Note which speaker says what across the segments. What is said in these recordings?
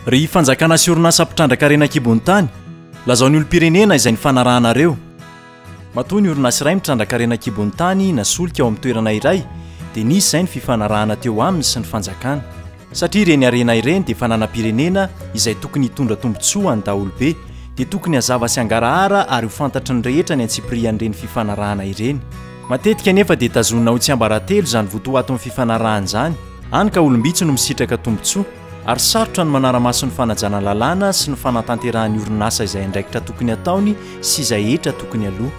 Speaker 1: ry fanjakana sy orinasa mpitrandraka renakibony tany lazaony olo-pirenena izay ny fanarahanareo matoa ny orinasa iray mitrandraka renakibony tany nasolika ao amin'ny toerana iray dia nisy izay ny fifanarahana teo aminy sy ny fanjakana satria ireny arena ireny dia fananam-pirenena izay tokony hitondra tombotsoa any daholobe dia tokony hazava sy angarahara ary ho fantatry ny rehetra ny antsipirian'ireny fifanarahana ireny matetika nefa dia tazonina ho tsy ambaratelo izany votoato amin'ny fifanarahana izany any ka olombitsy no misitraka tombotsoa ary sarotra ny manara-maso ny fanajana lalàna sy ny fanatanterahany orinasa izay andraikitra tokony ataony sy izay etra tokony aloha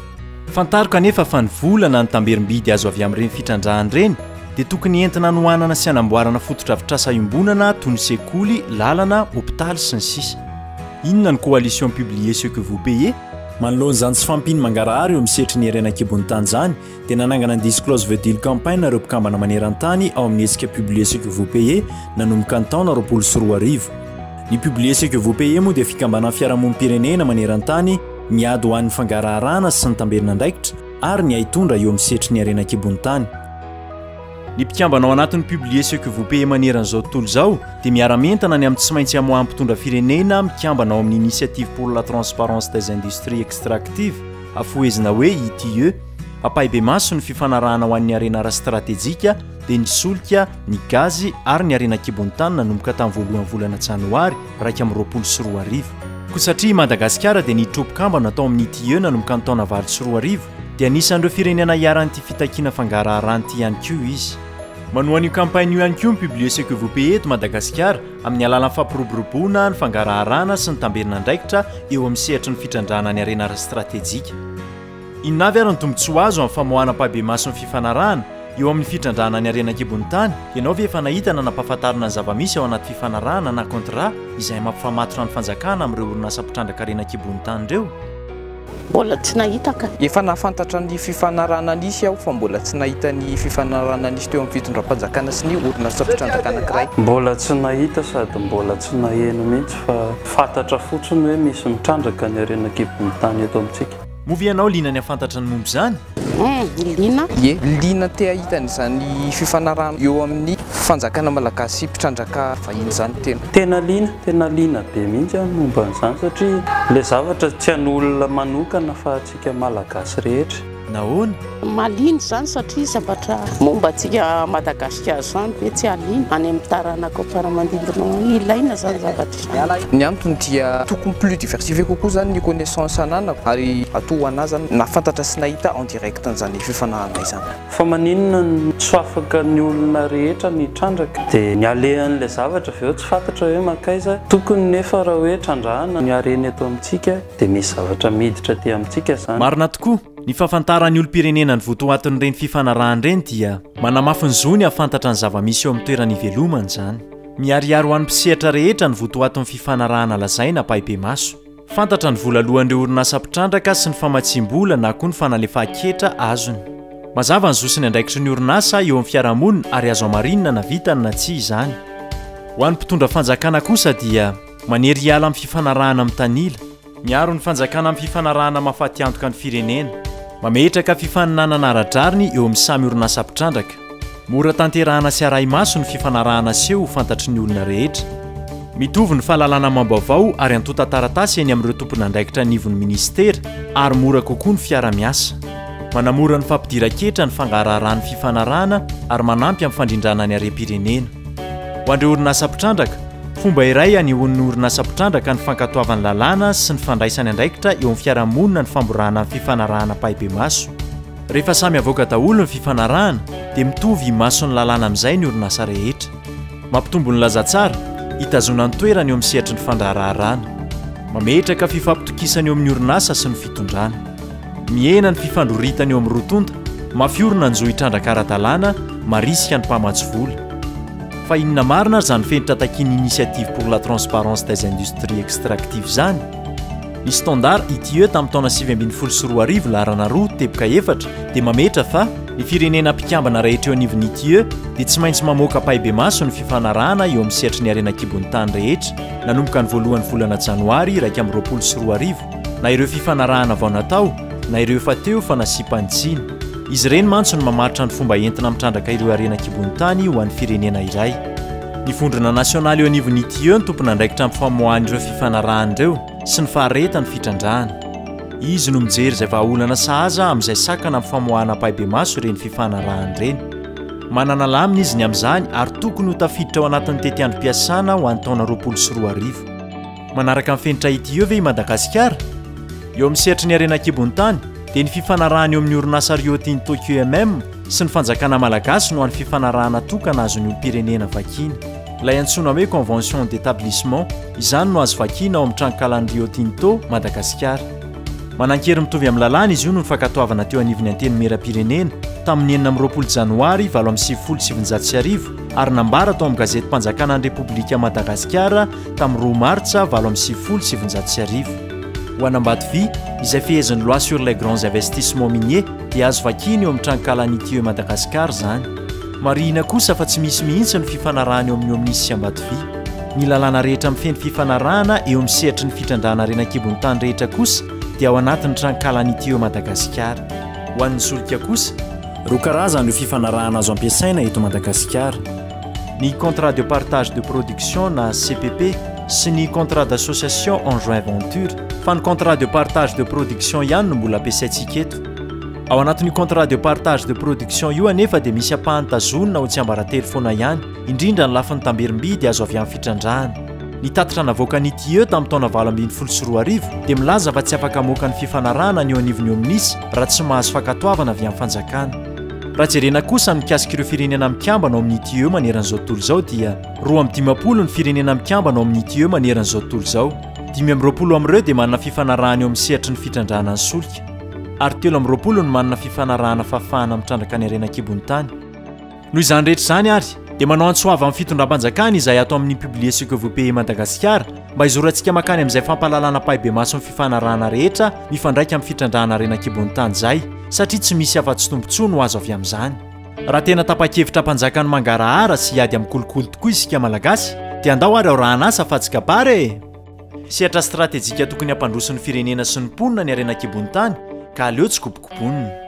Speaker 1: fantarika nefa fa ny volana ny tamberim-bidy azo avy amin'ireny fitrandrahany ireny dia tokony entina nohanana sy anamboarana fototra-vitrasa iombonana toy ny sekoly, lalana, hôpitaly sy ny sisa. Inona ny coalition publier ce que vous payez? Manoloana izany tsy fampiny mangarahara eo amin'ny setry ny renakibony tany izany dia nanangana ny disclose vedile campagne ireo mpikambana maneran-tany ao amin'ny hetsika publier ce que vous payez nanomboka ny taona 2024. Ny publier ce que vous payez moa dia fikambana fiarahamonim-pirenena maneran-tany miady ho an'ny fangaraharana sy ny tamberina andraikitra ary ny ahitondra eo amin'ny setry ny renakibony tany. Ny mpikambana ao anatin'ny publier ce que vous payez maneran'izao tontolo izao dia miara-mentana ny amin'ny tsy maintsy hamoaha mpitondra firenena mikambana ao amin'ny initiative pour la transparence des industries extractives afoezina hoe ITIE apahibe maso ny fifanarahana ho an'ny arena ara-stratéjika dia ny solika, ny gazy ary ny arenakibony tany nanomboka tamin'ny voalohan'ny volana janoary 2024. Koa satria Madagasikara dia nitropokambana atao amin'ny ITIE nanomboka ny taona 2024 dia anisan'ireo firenena hiaran'ity fitakiana fangaraharan'ity ihany koa izy. Manohan'io campagne io ihany koa publier ce que vous payez eto Madagasikara amin'ny alalan'ny fampiroboroboana ny fangaraharana sy ny tamberina andraikitra eo amin'ny sehatra ny fitrandrahana ny arena ara-stratéjika. Inona avy ary ny tombotsoa azo amin'ny famoahana pahibe maso ny fifanarahana eo amin'ny fitrandrahana ny arenakibony tany? Ianao ve efa nahita na nampahafantarina ny zava-misy ao anaty fifanarahana na contrat izay mampifamatotra ny fanjakana amin'ireo orinasa mpitrandraka arenakibony tany ireo?
Speaker 2: Mbola tsy nahita ka.
Speaker 3: Efa nafantatra ny fifanarahana nisy aho fa mbola tsy nahita ny fifanarahana nisy teo amin'ny fitondram-panjakana sy ny orinasa mpitrandraka anankiray.
Speaker 4: Mbola tsy nahita sady mbola tsy naheno mihitsy fa fantatra fotsiny hoe misy mitrandraka ny arenakibony tany eto amintsika.
Speaker 1: Movy ianao lina ny afantatra ny mombo izany?
Speaker 2: Lina?
Speaker 3: Ie, lina te ahitana izany fifanarahana eo amin'ny fanjakana malagasy mpitrandraka vahiny izany tena.
Speaker 4: Tena lina be mihitsy amin'ny momba an'izany satria ilay zavatra tsy an'olona manokana fa antsika malagasy rehetra.
Speaker 1: Nahoana?
Speaker 2: Maliny izany satria zavatra momba antsika Madagasikara izany be tsy alina any amin'ny taranaka faramandimby ilaina izany zavatra izany.
Speaker 3: Ny antony dia tokony plus diversifié kokoa izany ny connaissance ananako ary atao anazy nafantatra sy nahita en direct an'izany fifanarahana izany.
Speaker 4: Fa maninona tsy afaka ny olona rehetra ny trandraka dia ny alehan'ilay zavatra avy eo tsy fantatra hoe makaiza tokony nefa raha hoe trandrahana ny arena eto amintsika dia misy zavatra miditra aty amintsika izany.
Speaker 1: Marina tokoa. Ny fahafantaran'ny olo-pirenena ny votoatin'ireny fifanarahana ireny dia manamafy ny zo ny hafantatra ny zava-misy eo amin'ny toerana ivelomana izany. Miariary ho an'ny mpisehatra rehetra ny votoatin'ny fifanarahana lazaina pahibe maso. Fantatra ny vola alohan'ireo orinasa mpitrandraka sy ny famatsim-bola na koa ny fanalefa-ketra azony. Mazava ny zosiny andraikitry ny orinasa eo amin'ny fiarahamonina ary azo amarinina na vitany na tsy izany. Ho an'ny mpitondra fanjakana kosa dia manery hiala amin'ny fifanarahana amin'ny tanila. Miaro ny fanjakana amin'ny fifanarahana mahafaty antoka ny firenena. Mametraka fifaninanana ara-drariny eo amin'ny samy orinasa mpitrandraka. Mora tanterahana sy arahi-maso ny fifanarahana seho ho fantatry ny olona rehetra. Mitovy ny fahalalana mambaovao ary antota taratasy eny amin'ireo tompon'andraikitra nivon'ny ministera ary mora kokoa ny fiara-miasa. Manamora ny fampidiran-ketra ny fangaraharan'ny fifanarahana ary manampy amin'ny fandrindrana ny harem-pirenena. Ho an'ireo orinasa mpitrandraka, fomba iray anihon'ny orinasa mpitrandraka ny fankatoavany lalàna sy ny fandraisany andraikitra eo amin'ny fiarahamonina ny famborana ny fifanarahana pahibe maso. Rehefa samy avoaka daholo ny fifanarahana dia mitovy mason'ny lalàna amin'izay ny orinasa rehetra. Mampitombo ny lazatsara, hitazona ny toerana eo amin'ny sehatry ny fandraharahana. Mametraka fifampitokisana eo amin'ny orinasa sy ny fitondrana. Mihena ny fifandroritana eo amin'ny rotonda, mafiorina ny zo hitrandraka ara-dalàna, marisika ny mpamatsy vola. Fa inona marina izany fenitra takiany initiative pour la transparence des industries extractives izany? Ny standard ITIE tamin'ny taona 2024 laharana 2 teboka 4 dia mametra fa ny firenena mpikambana rehetra eo anivon'ny ITIE dia tsy maintsy mamoaka pahibe maso ny fifanarahana eo amin'ny sehatry ny arenakibony tany rehetra nanomboka ny voalohan'ny volana janoary 2024 na ireo fifanarahana vao natao na ireo efa teo fa nasiam-panitsina. Izy ireny mantsy no mamaritra ny fomba entina mitrandraka ireo arenakibony tany ho an'ny firenena iray. ny vondrona nasionaly eo anivon'ity eo ny tompona andraikitra amin'ny famoahan'ireo fifanarahan'ireo sy ny faharetany fitrandrahana izy no mijery izay vahaolana sahaza amin'izay sakana amin'ny famoahana paibe maso ireny fifanarahany ireny manana lamina izy ny amin'izany ary tokony ho tafiditra ao anatin'ny tetiandrom-piasana ho antaona 24 manaraka amin'ny fenitra ity eo ve i Madagasikara eo amin'ny sehatry ny arena kibon-tany dia ny fifanarahany eo amin'ny orinasa Rio Tinto QMM sy ny fanjakana malagasy no an'ny fifanarahana tokana azon'ny olom-pirenena vakina ilay antsoina hoe convention d'établissement izany no azo vakina ao amin'ny tranonkalan'ny Rio Tinto Madagasikara manan-kery mitovy amin'ny lalàna izy io no nifankatoavana teo anivon'ny anteny-meram-pirenena tamin'ny 9 janoary 770 ary nambara tao amin'ny gazety mpanjakana ny Repoblika Madagasikara tamin'ny 2 martsa 770 ho anambady vy izay feheziny loi sur les grands investissements miniers dia azo vakina eo amin'ny tranonkalan'ity eo Madagasikara zany marihina kosa fa tsy misy mihitsy ny fifanarahana eo amin'ny omnisy sy ambady vy ny lalàna rehetra mifeny fifanarahana eo amin'ny sehatry ny fitrandrahana rena kibon-tany rehetra kosa dia ao anatin'ny tranonkalan'ity eo Madagasikara ho an'ny solika kosa roa karazany io fifanarahana azo ampiasaina eto Madagasikara ny contrat de partage de production na CPP sy ny contrat d'association en joint venture fa ny contrat de partage de production ihany no mbola ampiasaintsika eto ao anatin'ny contrat de partage de production io anefa dia misy ampahantazonina ho tsy ambarately foana ihany indrindra ny lafin'ny tamberim-bidy azo avy amin'ny fitrandrahana ny tatitra navoaka n'ity eo tamin'ny taona 2024 dia milaza fa tsy afaka moaka ny fifanarahana ny eo anivony eo amin'isy raha tsy mahazo fankatoavana avy amin'ny fanjakana raha jerena kosa mikasika ireo firenena mikambana ao amin'ity eo maneran'izao tontolo izao dia 220 ny firenena mikambana ao amin'ity eo maneran'izao tontolo izao 520 amin'ireo dia manana fifanarahana eo amin'ny sehatry ny fitrandrahana ny solika ary 320 ny manana fifanarahana fafahana mitrandraka ny arena kibon-tany noho izany rehetra izany ary dia manao antsoava amin'ny fitondram-panjakana izay ato amin'ny publier ce que vous payez Madagasikara mba izorantsika makany amin'izay fampalalana paibe maso ny fifanarahana rehetra mifandraika amin'ny fitrandrahana arena kibon-tany izay satria tsy misy afa-tsy tombontsoa no azo avy amin'izany raha tena tapa-kevitra mpanjakany mangarahara sy hiady amin'ny kolokolo tokoa isika malagasy dia andao ary ao raha anasa fa tsy kabary sehatra stratejika tokony hampandrosin'ny firenena sy ny mponina ny arena kibon-tany ka aleo tsy kopokoponiny